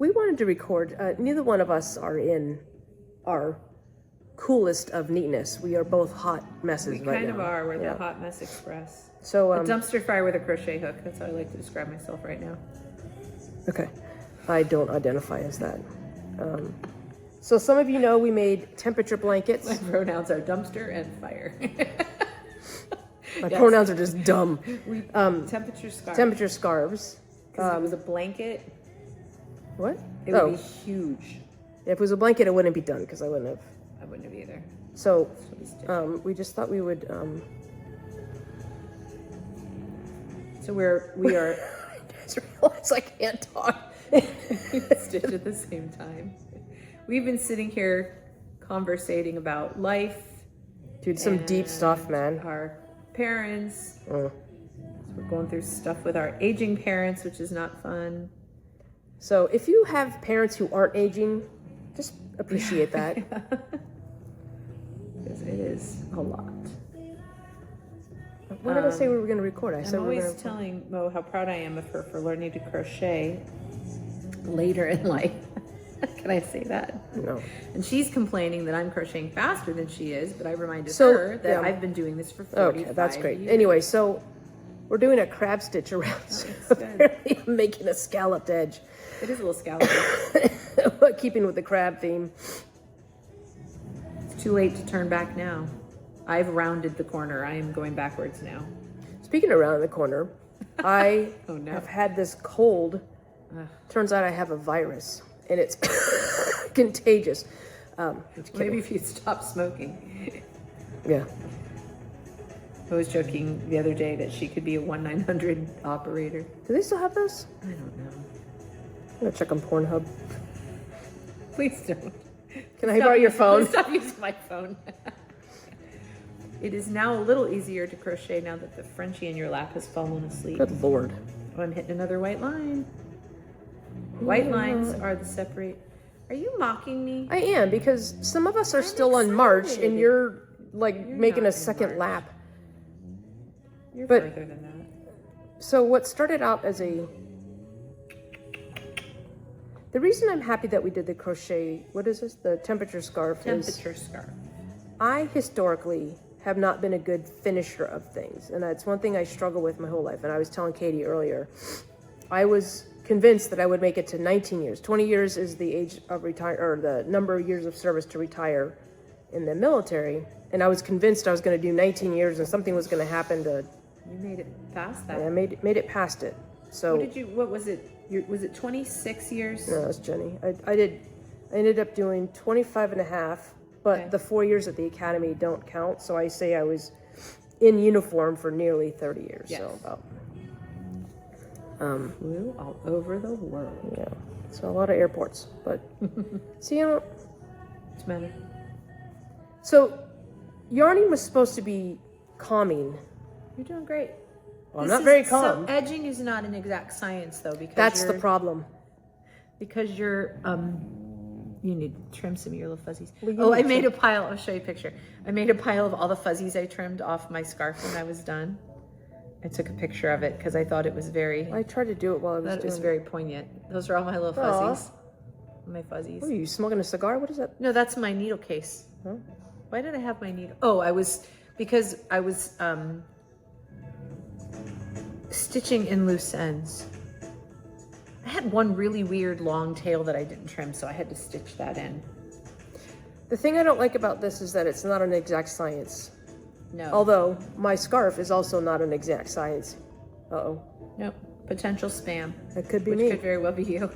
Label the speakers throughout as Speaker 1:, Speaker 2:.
Speaker 1: We wanted to record. Neither one of us are in our coolest of neatness. We are both hot messes right now.
Speaker 2: We kind of are. We're the hot mess express.
Speaker 1: So
Speaker 2: a dumpster fire with a crochet hook. That's how I like to describe myself right now.
Speaker 1: Okay. I don't identify as that. So some of you know we made temperature blankets.
Speaker 2: My pronouns are dumpster and fire.
Speaker 1: My pronouns are just dumb.
Speaker 2: Temperature scarves.
Speaker 1: Temperature scarves.
Speaker 2: If it was a blanket,
Speaker 1: what?
Speaker 2: It would be huge.
Speaker 1: If it was a blanket, it wouldn't be done because I wouldn't have.
Speaker 2: I wouldn't have either.
Speaker 1: So we just thought we would.
Speaker 2: So we are.
Speaker 1: I just realized I can't talk.
Speaker 2: Stitch at the same time. We've been sitting here conversating about life.
Speaker 1: Dude, some deep stuff, man.
Speaker 2: Our parents. So we're going through stuff with our aging parents, which is not fun.
Speaker 1: So if you have parents who aren't aging, just appreciate that.
Speaker 2: Because it is a lot.
Speaker 1: What did I say we were going to record?
Speaker 2: I'm always telling Mo how proud I am of her for learning to crochet later in life. Can I say that?
Speaker 1: No.
Speaker 2: And she's complaining that I'm crocheting faster than she is, but I reminded her that I've been doing this for 45 years.
Speaker 1: Okay, that's great. Anyway, so we're doing a crab stitch around. Apparently I'm making a scalloped edge.
Speaker 2: It is a little scalloped.
Speaker 1: Keeping with the crab theme.
Speaker 2: It's too late to turn back now. I've rounded the corner. I am going backwards now.
Speaker 1: Speaking of rounding the corner, I have had this cold. Turns out I have a virus, and it's contagious.
Speaker 2: Maybe if you stop smoking.
Speaker 1: Yeah.
Speaker 2: I was joking the other day that she could be a 1-900 operator.
Speaker 1: Do they still have those?
Speaker 2: I don't know.
Speaker 1: I'm gonna check on Pornhub.
Speaker 2: Please don't.
Speaker 1: Can I borrow your phone?
Speaker 2: Stop using my phone. It is now a little easier to crochet now that the Frenchie in your lap has fallen asleep.
Speaker 1: Good Lord.
Speaker 2: Oh, I'm hitting another white line. White lines are the separate. Are you mocking me?
Speaker 1: I am, because some of us are still on March, and you're making a second lap.
Speaker 2: You're further than that.
Speaker 1: So what started out as the reason I'm happy that we did the crochet, what is this? The temperature scarf.
Speaker 2: Temperature scarf.
Speaker 1: I historically have not been a good finisher of things, and that's one thing I struggle with my whole life. And I was telling Katy earlier, I was convinced that I would make it to 19 years. 20 years is the age of retire, or the number of years of service to retire in the military. And I was convinced I was going to do 19 years, and something was going to happen to.
Speaker 2: You made it past that.
Speaker 1: I made it past it. So.
Speaker 2: What was it? Was it 26 years?
Speaker 1: No, that's Jenny. I ended up doing 25 and a half, but the 4 years at the academy don't count. So I say I was in uniform for nearly 30 years.
Speaker 2: Yes.
Speaker 1: So about.
Speaker 2: Flew all over the world.
Speaker 1: Yeah. So a lot of airports, but see,
Speaker 2: What's the matter?
Speaker 1: So yarning was supposed to be calming.
Speaker 2: You're doing great.
Speaker 1: Well, I'm not very calm.
Speaker 2: So edging is not an exact science, though, because
Speaker 1: that's the problem.
Speaker 2: Because you're you need to trim some of your little fuzzies. Well, I made a pile. I'll show you a picture. I made a pile of all the fuzzies I trimmed off my scarf when I was done. I took a picture of it because I thought it was very.
Speaker 1: I tried to do it while I was doing it.
Speaker 2: It was very poignant. Those are all my little fuzzies. My fuzzies.
Speaker 1: What are you smoking a cigar? What is that?
Speaker 2: No, that's my needle case.
Speaker 1: Huh?
Speaker 2: Why did I have my needle? Oh, because I was stitching in loose ends. I had one really weird long tail that I didn't trim, so I had to stitch that in.
Speaker 1: The thing I don't like about this is that it's not an exact science.
Speaker 2: No.
Speaker 1: Although my scarf is also not an exact science. Uh-oh.
Speaker 2: Nope. Potential spam.
Speaker 1: That could be
Speaker 2: which
Speaker 1: me.
Speaker 2: Could very well be you.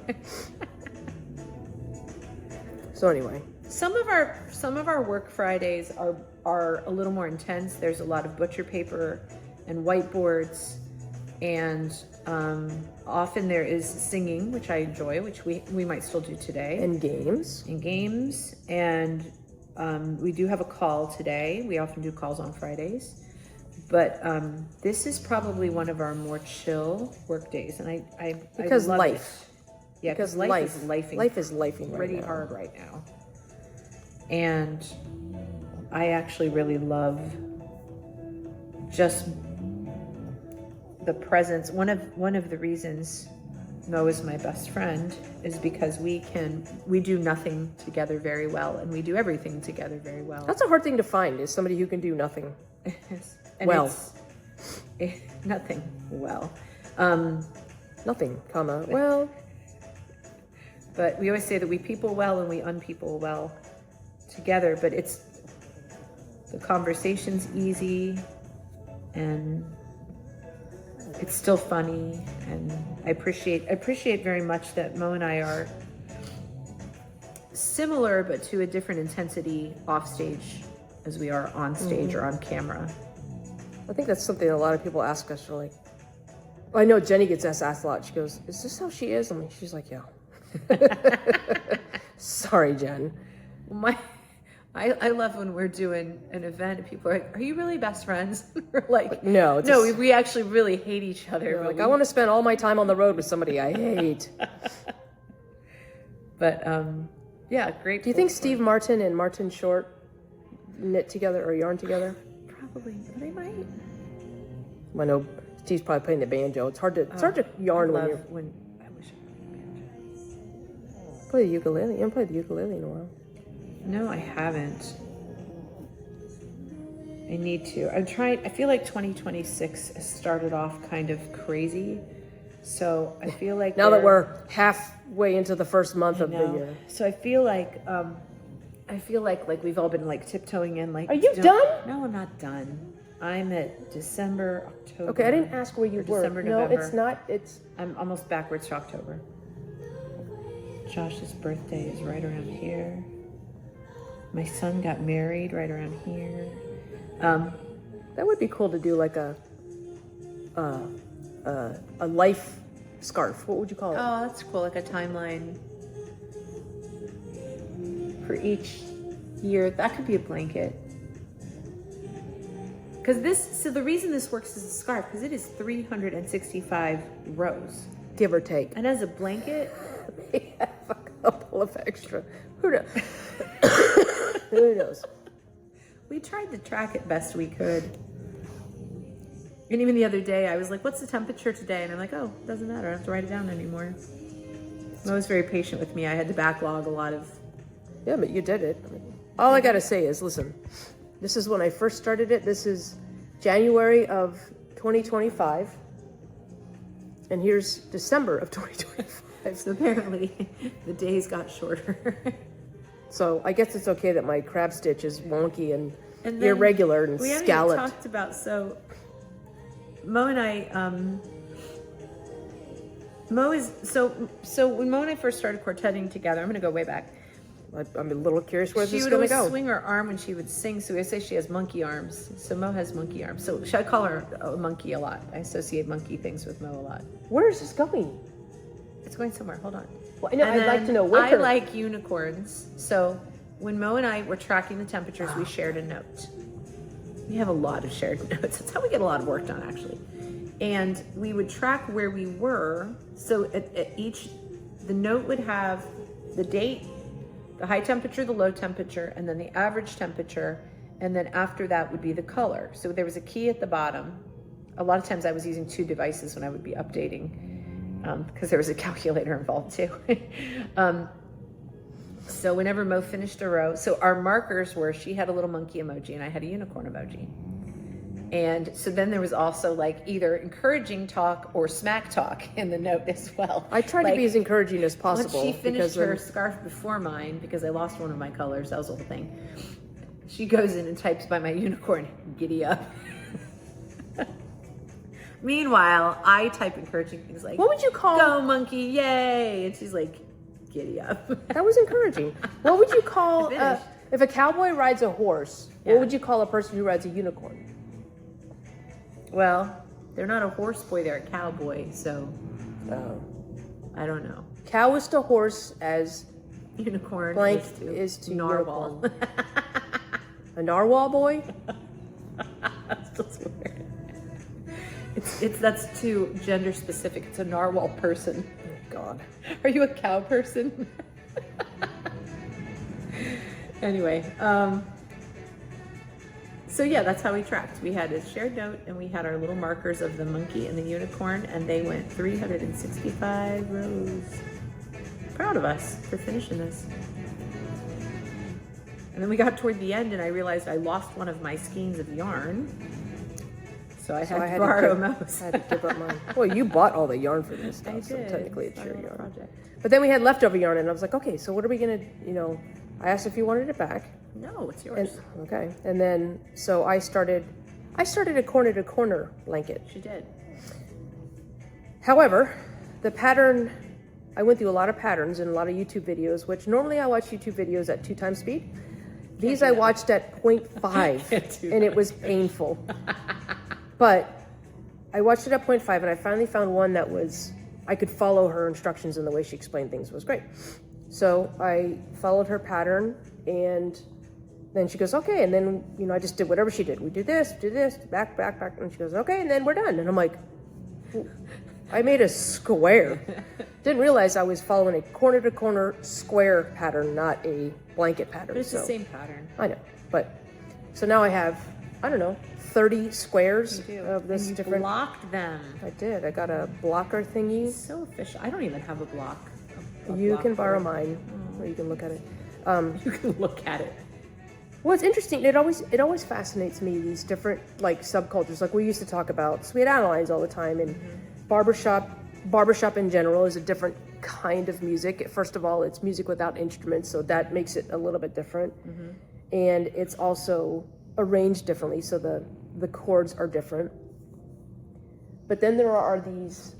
Speaker 1: So anyway.
Speaker 2: Some of our work Fridays are a little more intense. There's a lot of butcher paper and whiteboards, and often there is singing, which I enjoy, which we might still do today.
Speaker 1: And games.
Speaker 2: And we do have a call today. We often do calls on Fridays. But this is probably one of our more chill work days. And I
Speaker 1: because
Speaker 2: love
Speaker 1: life.
Speaker 2: It. Yeah, because life is lifing.
Speaker 1: Life is lifing right
Speaker 2: pretty
Speaker 1: now.
Speaker 2: hard right now. And I actually really love just the presence. One of the reasons Mo is my best friend is because we do nothing together very well, and we do everything together very well.
Speaker 1: That's a hard thing to find, is somebody who can do nothing.
Speaker 2: And
Speaker 1: well.
Speaker 2: Nothing well.
Speaker 1: Nothing, comma, well.
Speaker 2: But we always say that we people well and we unpeople well together, but the conversation's easy and it's still funny, and I appreciate very much that Mo and I are similar but to a different intensity off stage as we are on stage or on camera.
Speaker 1: I think that's something a lot of people ask us. They're like, I know Jenny gets asked a lot. She goes, "Is this how she is?" She's like, "Yeah." Sorry, Jen.
Speaker 2: I love when we're doing an event and people are like, "Are you really best friends?" We're like,
Speaker 1: no,
Speaker 2: we actually really hate each other.
Speaker 1: Like, I want to spend all my time on the road with somebody I hate.
Speaker 2: But yeah, great.
Speaker 1: Do you think Steve Martin and Martin Short knit together or yarn together?
Speaker 2: Probably. They might.
Speaker 1: I know Steve's probably playing the banjo. It's hard to yarn when you're.
Speaker 2: I wish I could play banjo.
Speaker 1: Play the ukulele. You haven't played the ukulele in a while.
Speaker 2: No, I haven't. I need to. I'm trying. I feel like 2026 has started off kind of crazy. So I feel like
Speaker 1: now that we're halfway into the first month of the year.
Speaker 2: So I feel like we've all been like tiptoeing in. Like,
Speaker 1: are you done?
Speaker 2: No, I'm not done. I'm at December, October.
Speaker 1: Okay, I didn't ask where you were.
Speaker 2: December,
Speaker 1: no,
Speaker 2: November.
Speaker 1: it's not. It's.
Speaker 2: I'm almost backwards to October. Josh's birthday is right around here. My son got married right around here.
Speaker 1: That would be cool to do, like a life scarf. What would you call it?
Speaker 2: Oh, that's cool. Like a timeline for each year. That could be a blanket. So the reason this works as a scarf, because it is 365 rows.
Speaker 1: Give or take.
Speaker 2: And as a blanket,
Speaker 1: we have a couple of extra. Who knows? Who knows?
Speaker 2: We tried to track it best we could. And even the other day, I was like, what's the temperature today? And I'm like, oh, doesn't matter. I don't have to write it down anymore. Mo was very patient with me. I had to backlog a lot of...
Speaker 1: Yeah, but you did it. All I got to say is, listen, this is when I first started it. This is January of 2025. And here's December of 2025.
Speaker 2: So apparently the days got shorter.
Speaker 1: So I guess it's okay that my crab stitch is wonky and irregular and
Speaker 2: we haven't
Speaker 1: scalloped.
Speaker 2: Even talked about, so Mo and I, so when Mo and I first started quartetting together, I'm going to go way back.
Speaker 1: I'm a little curious where this is
Speaker 2: She
Speaker 1: going
Speaker 2: would
Speaker 1: to go.
Speaker 2: always swing her arm when she would sing, so I say she has monkey arms. So Mo has monkey arms. So I call her a monkey a lot. I associate monkey things with Mo a lot.
Speaker 1: Where is this going?
Speaker 2: It's going somewhere. Hold on.
Speaker 1: Well, I know, I'd like to know where.
Speaker 2: I like unicorns. So when Mo and I were tracking the temperatures, we shared a note. We have a lot of shared notes. That's how we get a lot of work done, actually. And we would track where we were. So the note would have the date, the high temperature, the low temperature, and then the average temperature. And then after that would be the color. So there was a key at the bottom. A lot of times I was using 2 devices when I would be updating, because there was a calculator involved too. So whenever Mo finished a row, so our markers were, she had a little monkey emoji and I had a unicorn emoji. And so then there was also like either encouraging talk or smack talk in the note as well.
Speaker 1: I tried to be as encouraging as possible.
Speaker 2: Once she finished her scarf before mine, because I lost one of my colors, that was the whole thing. She goes in and types by my unicorn, giddy up. Meanwhile, I type encouraging things like,
Speaker 1: what would you call...
Speaker 2: Go monkey, yay! And she's like, giddy up.
Speaker 1: That was encouraging. What would you call... if a cowboy rides a horse, what would you call a person who rides a unicorn?
Speaker 2: Well, they're not a horse boy, they're a cowboy, so... I don't know.
Speaker 1: Cow is to horse as...
Speaker 2: Unicorn
Speaker 1: blank is to
Speaker 2: narwhal.
Speaker 1: Unicorn. A narwhal boy?
Speaker 2: That's just weird. That's too gender specific. It's a narwhal person.
Speaker 1: Oh, God.
Speaker 2: Are you a cow person? So yeah, that's how we tracked. We had a shared note and we had our little markers of the monkey and the unicorn, and they went 365 rows. Proud of us for finishing this. And then we got toward the end and I realized I lost one of my skeins of yarn. So I had to borrow most.
Speaker 1: I had to give up mine. Well, you bought all the yarn for this stuff,
Speaker 2: I
Speaker 1: so
Speaker 2: did.
Speaker 1: technically it's your yarn.
Speaker 2: Project.
Speaker 1: But then we had leftover yarn, and I was like, okay, so what are we gonna, I asked if you wanted it back.
Speaker 2: No, it's yours.
Speaker 1: Okay, and then, so I started a corner-to-corner blanket.
Speaker 2: She did.
Speaker 1: However, the pattern, I went through a lot of patterns and a lot of YouTube videos, which normally I watch YouTube videos at 2x speed. These I watched at 0.5, and it was painful. But I watched it at 0.5, and I finally found one that I could follow her instructions, and the way she explained things was great. So I followed her pattern, and then she goes, okay, and then, I just did whatever she did. We do this, back, and she goes, okay, and then we're done. And I'm like, I made a square. Didn't realize I was following a corner-to-corner square pattern, not a blanket pattern.
Speaker 2: But it's the same pattern.
Speaker 1: I know, but, so now I have, 30 squares of this
Speaker 2: and you
Speaker 1: different.
Speaker 2: blocked them.
Speaker 1: I did. I got a blocker thingy.
Speaker 2: So efficient. I don't even have a block.
Speaker 1: You can borrow mine, or you can look at it.
Speaker 2: You can look at it.
Speaker 1: Well, it's interesting. It always fascinates me, these different subcultures. Like we used to talk about Sweet Adelines all the time, and barbershop in general is a different kind of music. First of all, it's music without instruments, so that makes it a little bit different. And it's also arranged differently, so the chords are different. But then there are these,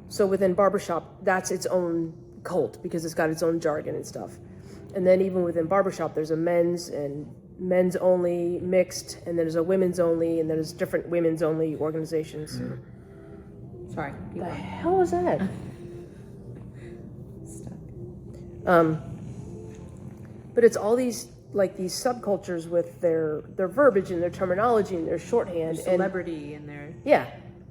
Speaker 1: so within barbershop, that's its own cult because it's got its own jargon and stuff. And then even within barbershop, there's a men's only, mixed, and then there's a women's only, and there's different women's only organizations.
Speaker 2: Sorry.
Speaker 1: The hell was that?
Speaker 2: Stuck.
Speaker 1: But it's all these these subcultures with their verbiage and their terminology and their shorthand,
Speaker 2: Their celebrity and their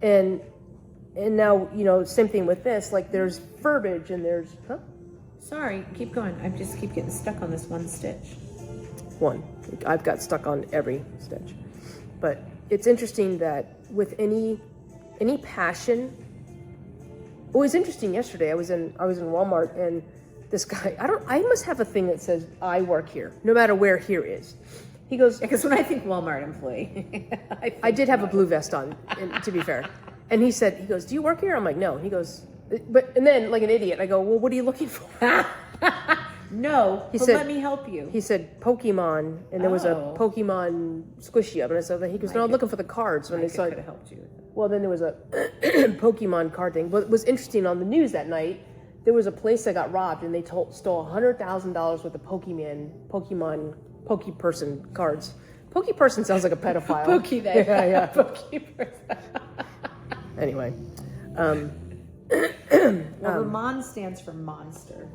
Speaker 1: and now same thing with this. Like there's verbiage and there's
Speaker 2: Sorry, keep going. I just keep getting stuck on this one stitch.
Speaker 1: I've got stuck on every stitch. But it's interesting that with any passion. It was interesting yesterday. I was in Walmart, and this guy, I must have a thing that says I work here, no matter where here is. He goes,
Speaker 2: Because when I think Walmart employee,
Speaker 1: I did have a blue vest on, to be fair. And he goes, do you work here? I'm like, no. He goes, and then like an idiot, I go, well, what are you looking for?
Speaker 2: No, but let me help you.
Speaker 1: He said Pokemon, and there was a Pokemon squishy up, and I said, he goes, no, I'm looking for the cards. When they started,
Speaker 2: could have helped you.
Speaker 1: Well, then there was a Pokemon card thing. What was interesting on the news that night, there was a place that got robbed, and they stole $100,000 worth of Pokemon Pokeperson cards. Pokeperson sounds like a pedophile.
Speaker 2: Pokey there.
Speaker 1: Yeah.
Speaker 2: Pokeperson.
Speaker 1: Anyway.
Speaker 2: Well, the Mon stands for monster.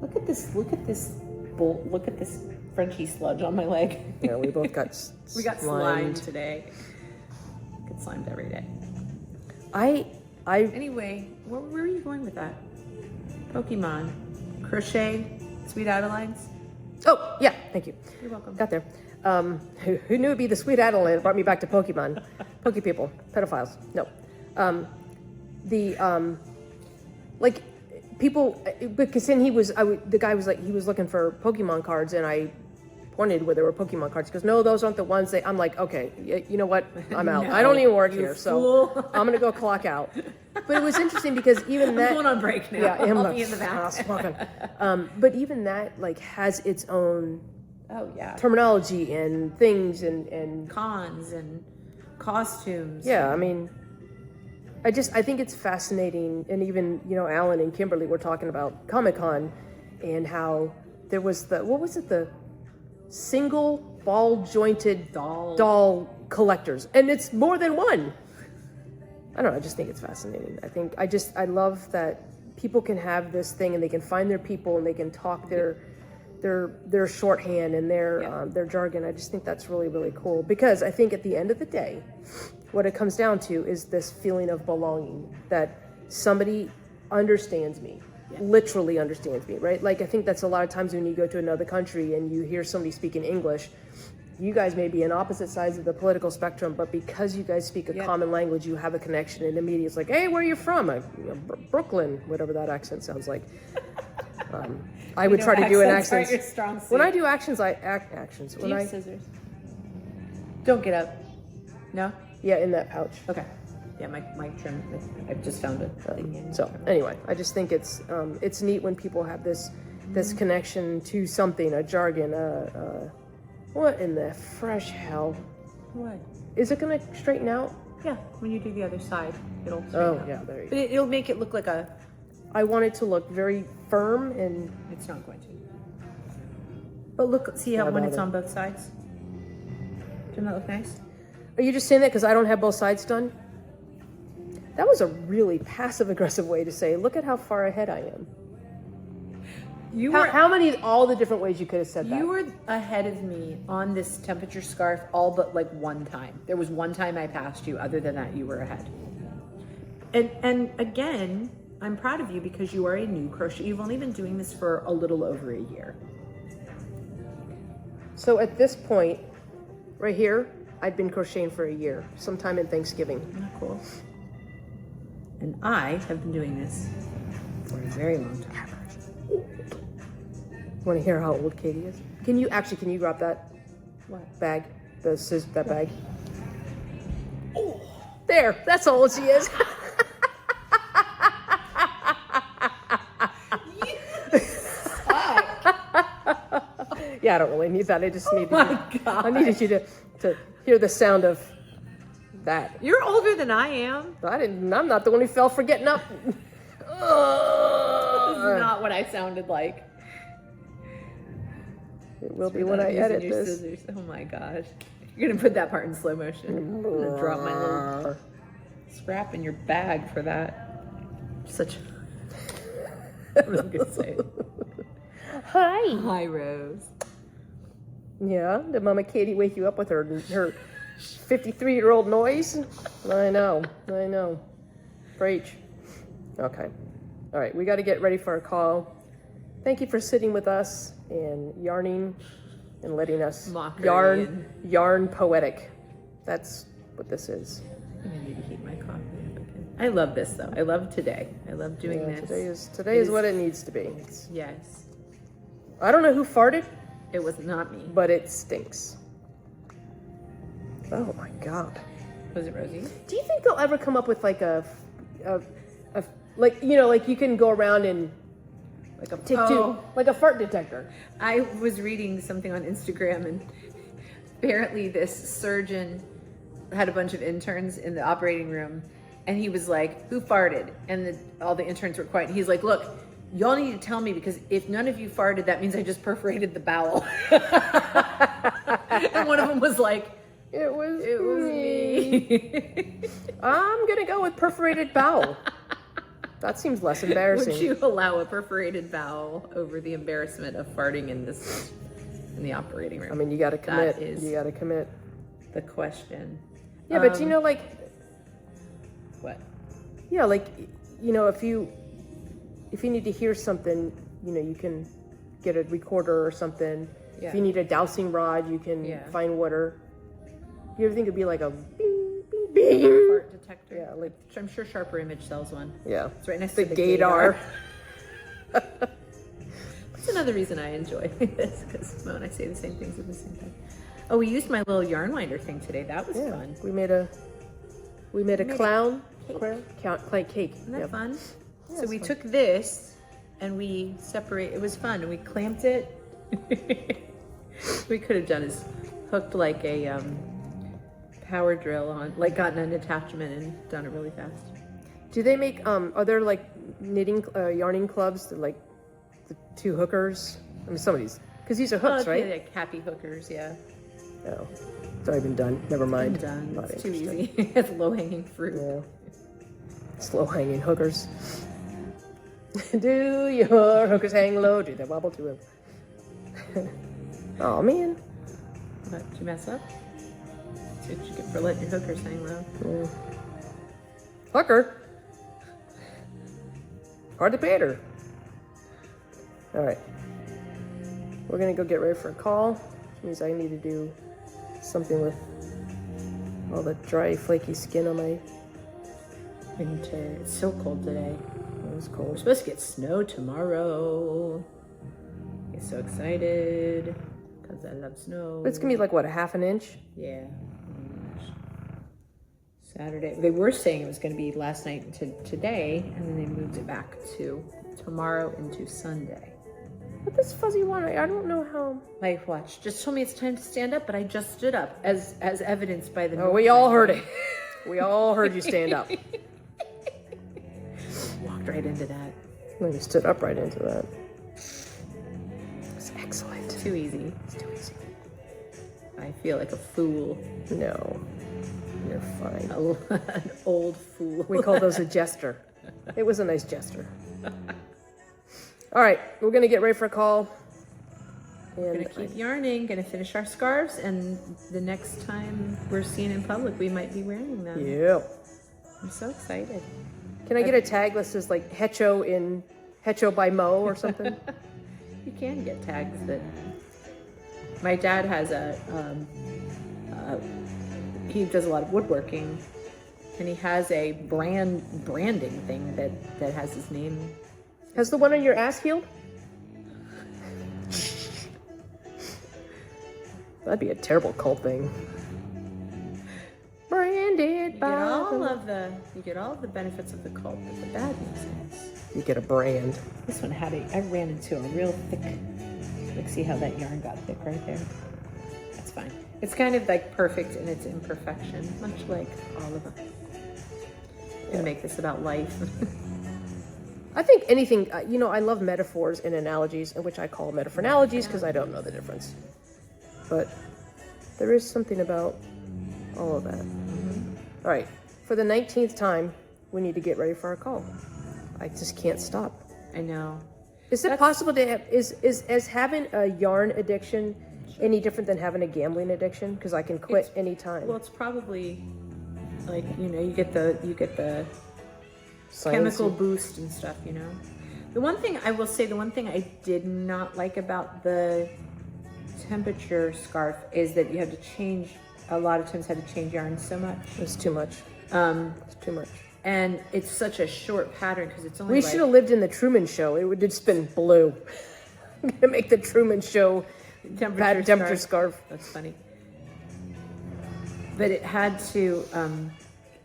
Speaker 2: Look at this Frenchy sludge on my leg.
Speaker 1: Yeah, we both got
Speaker 2: We got slimed today. Get slimed every day. Anyway, where are you going with that? Pokemon. Crochet. Sweet Adelines.
Speaker 1: Oh, yeah, thank you.
Speaker 2: You're welcome.
Speaker 1: Got there. Who knew it'd be the Sweet Adeline that brought me back to Pokemon? Poke people. Pedophiles. No. People, because then the guy was like, he was looking for Pokemon cards, and I pointed where there were Pokemon cards. He goes, no, those aren't the ones. I'm like, okay, you know what? I'm out.
Speaker 2: No,
Speaker 1: I don't even work
Speaker 2: you
Speaker 1: here,
Speaker 2: fool.
Speaker 1: so I'm gonna go clock out. But it was interesting because even
Speaker 2: I'm going on break now.
Speaker 1: Yeah,
Speaker 2: I'll be in the back.
Speaker 1: But even that has its own terminology and things and
Speaker 2: cons and costumes.
Speaker 1: Yeah, I mean, I think it's fascinating. And even, Alan and Kimberly were talking about Comic-Con and how there was the single ball jointed doll collectors. And it's more than one. I don't know. I just think it's fascinating. I love that people can have this thing and they can find their people and they can talk their shorthand and their jargon. I just think that's really, really cool, because I think at the end of the day, what it comes down to is this feeling of belonging, that somebody understands me, literally understands me, right? Like, I think that's a lot of times when you go to another country and you hear somebody speaking English, you guys may be on opposite sides of the political spectrum, but because you guys speak a
Speaker 2: Yep.
Speaker 1: common language, you have a connection, and immediately it's like, hey, where are you from? Brooklyn, whatever that accent sounds like. I would try to do an accent.
Speaker 2: Your strong suit.
Speaker 1: When I do actions, I act actions.
Speaker 2: Do you have scissors? Don't get up. No?
Speaker 1: Yeah, in that pouch.
Speaker 2: Okay. Yeah, my trim. I just found it.
Speaker 1: So anyway, I just think it's neat when people have this connection to something, a jargon, what in the fresh hell?
Speaker 2: What?
Speaker 1: Is it gonna straighten out?
Speaker 2: Yeah, when you do the other side, it'll straighten
Speaker 1: Oh
Speaker 2: out.
Speaker 1: yeah, there you
Speaker 2: But
Speaker 1: go.
Speaker 2: it'll make it look like a...
Speaker 1: I want it to look very firm and
Speaker 2: It's not going to. But look, see how
Speaker 1: How
Speaker 2: when
Speaker 1: about
Speaker 2: it's
Speaker 1: it?
Speaker 2: on both sides? Doesn't that look nice?
Speaker 1: Are you just saying that because I don't have both sides done? That was a really passive-aggressive way to say, look at how far ahead I am.
Speaker 2: You were
Speaker 1: How many, all the different ways you could have said that?
Speaker 2: you were ahead of me on this temperature scarf all but like one time. There was one time I passed you. Other than that, you were ahead. And again, I'm proud of you because you are a new crochet. You've only been doing this for a little over a year.
Speaker 1: So at this point, right here, I'd been crocheting for a year, sometime in Thanksgiving.
Speaker 2: Isn't that cool? And I have been doing this for a very long time.
Speaker 1: Want to hear how old Katie is? Can you drop that
Speaker 2: What?
Speaker 1: bag, that bag? Oh, there, that's how old she is. Yeah, I don't really need that. I just needed
Speaker 2: my
Speaker 1: you.
Speaker 2: God.
Speaker 1: I needed you to hear the sound of that.
Speaker 2: You're older than I am.
Speaker 1: I'm not the one who fell for getting up.
Speaker 2: This is not what I sounded like.
Speaker 1: It will be when I
Speaker 2: Without using
Speaker 1: edit
Speaker 2: your
Speaker 1: this.
Speaker 2: scissors. Oh my gosh. You're gonna put that part in slow motion. I'm gonna drop my little scrap in your bag for that. Such I was gonna say.
Speaker 1: Hi.
Speaker 2: Hi, Rose.
Speaker 1: Yeah, did Mama Katie wake you up with her 53-year-old noise? I know. Preach. Okay. All right, we got to get ready for our call. Thank you for sitting with us and yarning and letting us
Speaker 2: Mockery
Speaker 1: yarn poetic. That's what this is.
Speaker 2: I need to heat my coffee up again. I love this though. I love today. I love doing
Speaker 1: Yeah,
Speaker 2: this.
Speaker 1: today is what it needs to be.
Speaker 2: Yes.
Speaker 1: I don't know who farted,
Speaker 2: It was not me.
Speaker 1: but it stinks. Oh my God.
Speaker 2: Was it Rosie?
Speaker 1: Do you think they'll ever come up with like like, you know, like you can go around and
Speaker 2: Like a
Speaker 1: like a fart detector?
Speaker 2: I was reading something on Instagram, and apparently this surgeon had a bunch of interns in the operating room, and he was like, "Who farted?" And all the interns were quiet. And he's like, "Look, y'all need to tell me, because if none of you farted, that means I just perforated the bowel." And one of them was like,
Speaker 1: It was
Speaker 2: me.
Speaker 1: I'm gonna go with perforated bowel. That seems less embarrassing.
Speaker 2: Would you allow a perforated bowel over the embarrassment of farting in the operating room?
Speaker 1: I mean, you gotta commit.
Speaker 2: That is
Speaker 1: You gotta commit.
Speaker 2: the question.
Speaker 1: Yeah, but you know, like,
Speaker 2: What?
Speaker 1: yeah, like, you know, if you need to hear something, you know, you can get a recorder or something.
Speaker 2: Yeah.
Speaker 1: If you need a dowsing rod, you can find water. You ever think it'd be like a bing, bing, bing?
Speaker 2: Fart detector.
Speaker 1: Yeah, like,
Speaker 2: I'm sure Sharper Image sells one.
Speaker 1: yeah.
Speaker 2: It's right next
Speaker 1: The
Speaker 2: to the
Speaker 1: gaydar.
Speaker 2: That's another reason I enjoy this, because Mo and I say the same things at the same time. Oh, we used my little yarn winder thing today. That was fun.
Speaker 1: We made a clown cake.
Speaker 2: Isn't that
Speaker 1: Yep.
Speaker 2: fun?
Speaker 1: Yeah,
Speaker 2: So
Speaker 1: it's
Speaker 2: we
Speaker 1: fun.
Speaker 2: took this and we it was fun, and we clamped it. We could have done is hooked like a power drill on, like gotten an attachment and done it really fast.
Speaker 1: Do they make are there like knitting yarning clubs that like the two hookers? I mean, some of these, because these are hooks, right?
Speaker 2: Yeah, like happy hookers, yeah.
Speaker 1: No, it's already been done. Never mind.
Speaker 2: Done.
Speaker 1: Not
Speaker 2: It's too
Speaker 1: interested.
Speaker 2: easy. It's low hanging fruit.
Speaker 1: Yeah. Slow hanging hookers. Do your hookers hang low? Do they wobble to him? Oh man.
Speaker 2: What, did you mess up? That's what you get for letting your hookers hang low.
Speaker 1: Yeah. Hooker. Hard to pay her. All right. We're gonna go get ready for a call, which means I need to do Something with all the dry, flaky skin on my...
Speaker 2: Winter. It's so cold today.
Speaker 1: It was
Speaker 2: We're
Speaker 1: cold.
Speaker 2: supposed to get snow tomorrow. I'm so excited because I love snow.
Speaker 1: It's gonna be like, what, a half an inch?
Speaker 2: Yeah. Saturday. They were saying it was going to be last night to today, and then they moved it back to tomorrow into Sunday.
Speaker 1: But this fuzzy one, I don't know how...
Speaker 2: My watch just told me it's time to stand up, but I just stood up, as evidenced by the...
Speaker 1: Oh, we all heard it. We all heard you stand up.
Speaker 2: Walked right into that.
Speaker 1: No, you stood up right into that. It's excellent.
Speaker 2: Too easy.
Speaker 1: It's too easy.
Speaker 2: I feel like a fool.
Speaker 1: No, you're fine.
Speaker 2: An old fool.
Speaker 1: We call those a jester. It was a nice jester. All right, we're gonna get ready for a call.
Speaker 2: We're gonna keep yarning, gonna finish our scarves, and the next time we're seen in public, we might be wearing them.
Speaker 1: Yeah.
Speaker 2: I'm so excited.
Speaker 1: Can I get a tag that says like Hecho by Mo or something?
Speaker 2: You can get tags that. My dad has he does a lot of woodworking, and he has a branding thing that has his name.
Speaker 1: Has the one on your ass healed? That'd be a terrible cult thing. Branded by
Speaker 2: You get all of the benefits of the cult, but the bad news is
Speaker 1: you get a brand.
Speaker 2: this one I ran into a real thick. Like, see how that yarn got thick right there? That's fine. It's kind of like perfect in its imperfection, much like all of them. Gonna make this about life.
Speaker 1: I think anything, I love metaphors and analogies, which I call metaphorologies because I don't know the difference. But there is something about all of that. All right, for the 19th time, we need to get ready for our call. I just can't stop.
Speaker 2: I know.
Speaker 1: Is it possible to have, is having a yarn addiction any different than having a gambling addiction? Because I can quit anytime.
Speaker 2: Well, it's probably like, you get the
Speaker 1: Science.
Speaker 2: chemical boost and stuff, The one thing I will say, the one thing I did not like about the temperature scarf is that you have to change, a lot of times had to change yarn so much.
Speaker 1: It's too much. It's too much.
Speaker 2: And it's such a short pattern because it's only
Speaker 1: We should have lived in the Truman Show. It would just been blue. I'm gonna make the Truman Show temperature scarf.
Speaker 2: That's funny. But it had to,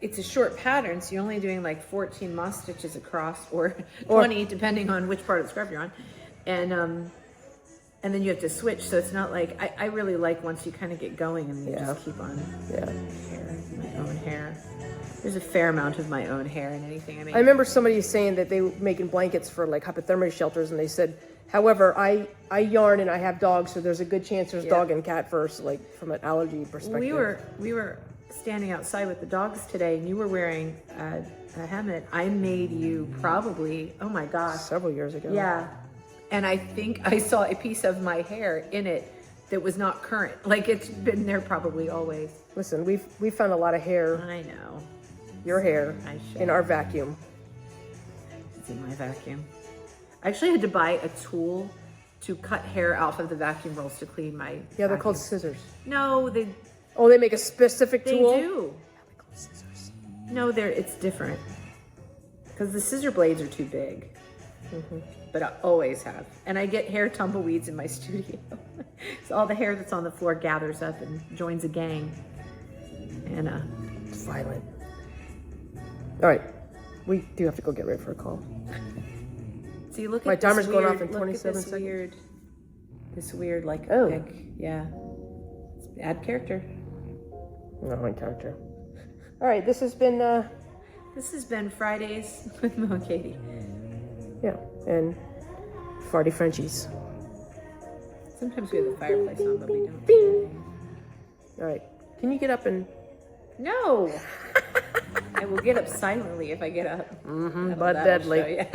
Speaker 2: it's a short pattern, so you're only doing like 14 moss stitches across, or 20, depending on which part of the scarf you're on. And then you have to switch, so it's not like, I really like once you kind of get going and you just keep on my own hair. There's a fair amount of my own hair in anything I make.
Speaker 1: I remember somebody saying that they were making blankets for like hypothermia shelters, and they said, however, I yarn and I have dogs, so there's a good chance there's dog and cat first, like from an allergy perspective.
Speaker 2: We were standing outside with the dogs today, and you were wearing a helmet. I made you probably, oh my gosh,
Speaker 1: several years ago.
Speaker 2: Yeah, and I think I saw a piece of my hair in it that was not current. Like, it's been there probably always.
Speaker 1: Listen, we found a lot of hair.
Speaker 2: I know.
Speaker 1: Your hair in our vacuum.
Speaker 2: It's in my vacuum. I actually had to buy a tool to cut hair off of the vacuum rolls to clean my
Speaker 1: they're
Speaker 2: vacuum.
Speaker 1: called scissors.
Speaker 2: No, they
Speaker 1: make a specific tool?
Speaker 2: They do.
Speaker 1: They're called scissors.
Speaker 2: No, it's different. Because the scissor blades are too big. But I always have. And I get hair tumbleweeds in my studio. So all the hair that's on the floor gathers up and joins a gang. And
Speaker 1: it's violent. All right, we do have to go get ready for a call.
Speaker 2: So you look at
Speaker 1: my timer's
Speaker 2: going
Speaker 1: off in 27
Speaker 2: seconds. This weird, like,
Speaker 1: pic.
Speaker 2: Yeah. Add character.
Speaker 1: No, my character. All right, this has been
Speaker 2: Fridays with Mo and Katy.
Speaker 1: Yeah, and farty Frenchies.
Speaker 2: Sometimes we have the fireplace on, but we don't.
Speaker 1: Bing. All right, can you get up and?
Speaker 2: No. I will get up silently if I get up.
Speaker 1: But deadly.